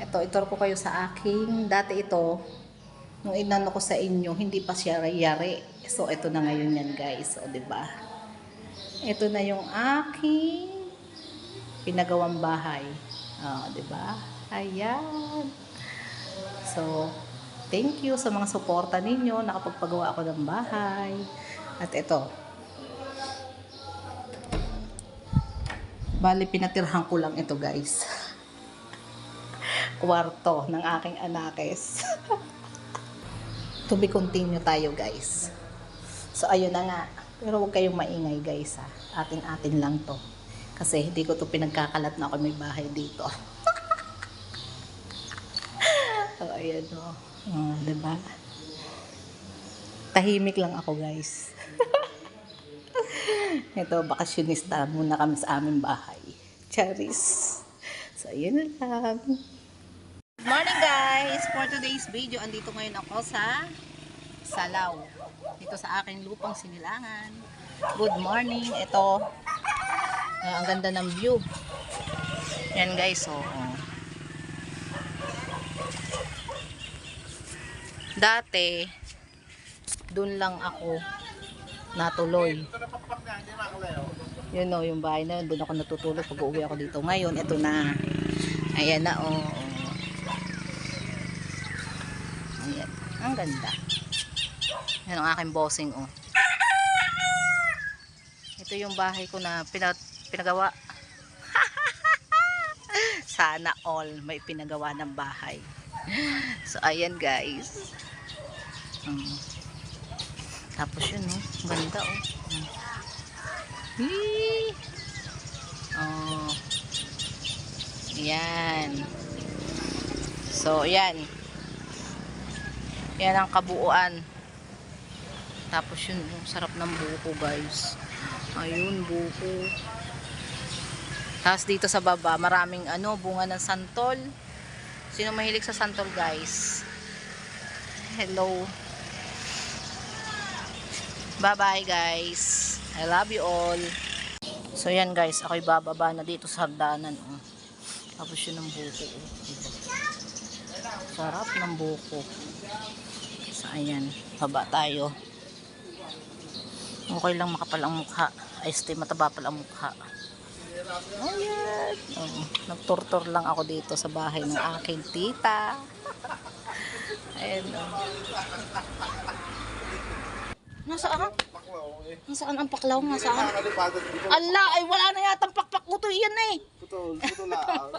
Ito, ituro ko kayo sa aking, dati ito, nung inano ko sa inyo, hindi pa siya yari. So, ito na ngayon yan, guys. O, diba? Ito na yung aking pinagawang bahay. O, diba? Ayan. So, thank you sa mga suporta ninyo. Nakapagpagawa ako ng bahay. At ito. Bali, pinatirhan ko lang ito, guys. Kwarto ng aking anakes. To be continue tayo, guys. So, ayun na nga. Pero huwag kayong maingay, guys, ha. Atin-atin lang to. Kasi hindi ko to pinagkakalat na ako may bahay dito. So, ayan o. Diba? Tahimik lang ako, guys. Ito, bakasyonista muna kami sa aming bahay. Charis. So, ayun lang. Good morning, guys! For today's video, andito ngayon ako sa Salaw. Dito sa aking lupang Sinilangan. Good morning. Ito, ang ganda ng view. Yan, guys. So, dati, dun lang ako natuloy. Yun o, yung bahay na yun. Dun ako natutulog pag uuwi ako dito. Ngayon, ito na. Ayan na, o. Ayan. Ang ganda. Yan ang aking bossing, oh. Ito yung bahay ko na pinagawa. Sana all may pinagawa ng bahay. So, ayan, guys. Tapos yun, oh. Ganda, oh. Oh. Ayan. So, ayan. Yan ang kabuuan. Tapos yun, sarap ng buko, guys. Ayun, buko. Tapos dito sa baba, maraming bunga ng santol. Sino mahilig sa santol, guys? Hello. Bye-bye, guys. I love you all. So, yan, guys. Ako'y bababa na dito sa hagdanan. Oh. Tapos yun ang buko. Oh. Sarap ng buko. So, ayan. Baba tayo. Okay lang makapal ang mukha. Ay, mataba pala ang mukha. Ayan. Oh, nagturtor lang ako dito sa bahay ng aking tita. Ayan. Oh. Nasaan? Nasaan ang paklaw? Nasaan? Ala, ay wala na yata ang pakpak ko to. Iyan na eh. Putol lang.